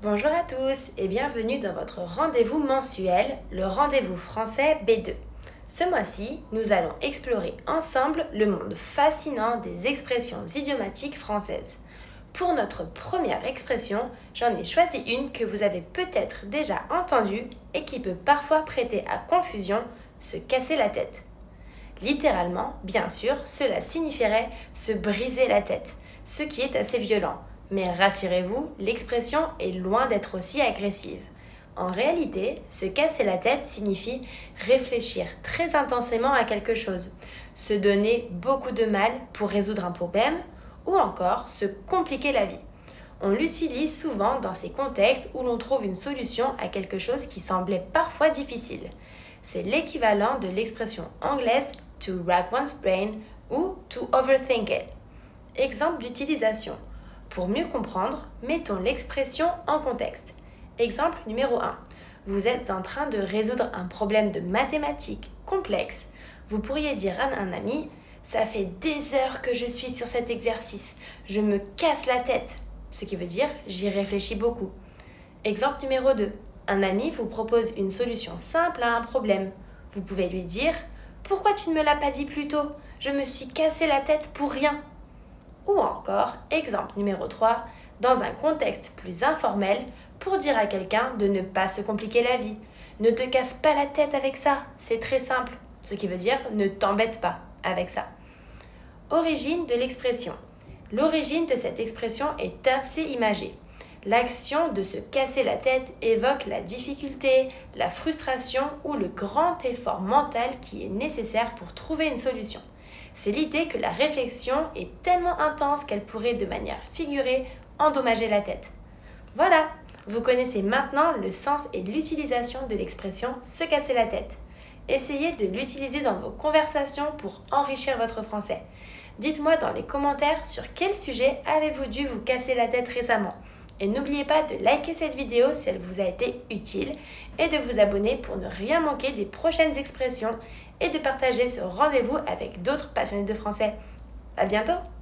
Bonjour à tous et bienvenue dans votre rendez-vous mensuel, le rendez-vous français B2. Ce mois-ci, nous allons explorer ensemble le monde fascinant des expressions idiomatiques françaises. Pour notre première expression, j'en ai choisi une que vous avez peut-être déjà entendue et qui peut parfois prêter à confusion, se casser la tête. Littéralement, bien sûr, cela signifierait se briser la tête, ce qui est assez violent. Mais rassurez-vous, l'expression est loin d'être aussi agressive. En réalité, se casser la tête signifie réfléchir très intensément à quelque chose, se donner beaucoup de mal pour résoudre un problème ou encore se compliquer la vie. On l'utilise souvent dans ces contextes où l'on trouve une solution à quelque chose qui semblait parfois difficile. C'est l'équivalent de l'expression anglaise to rack one's brain ou to overthink it. Exemple d'utilisation. Pour mieux comprendre, mettons l'expression en contexte. Exemple numéro 1. Vous êtes en train de résoudre un problème de mathématiques complexe. Vous pourriez dire à un ami « Ça fait des heures que je suis sur cet exercice. Je me casse la tête. » Ce qui veut dire « J'y réfléchis beaucoup. » Exemple numéro 2. Un ami vous propose une solution simple à un problème. Vous pouvez lui dire « Pourquoi tu ne me l'as pas dit plus tôt? Je me suis cassé la tête pour rien. » Ou encore, exemple numéro 3, dans un contexte plus informel, pour dire à quelqu'un de ne pas se compliquer la vie. Ne te casse pas la tête avec ça, c'est très simple. Ce qui veut dire ne t'embête pas avec ça. Origine de l'expression. L'origine de cette expression est assez imagée. L'action de se casser la tête évoque la difficulté, la frustration ou le grand effort mental qui est nécessaire pour trouver une solution. C'est l'idée que la réflexion est tellement intense qu'elle pourrait de manière figurée endommager la tête. Voilà, vous connaissez maintenant le sens et l'utilisation de l'expression se casser la tête. Essayez de l'utiliser dans vos conversations pour enrichir votre français. Dites-moi dans les commentaires sur quel sujet avez-vous dû vous casser la tête récemment. Et n'oubliez pas de liker cette vidéo si elle vous a été utile et de vous abonner pour ne rien manquer des prochaines expressions et de partager ce rendez-vous avec d'autres passionnés de français. À bientôt!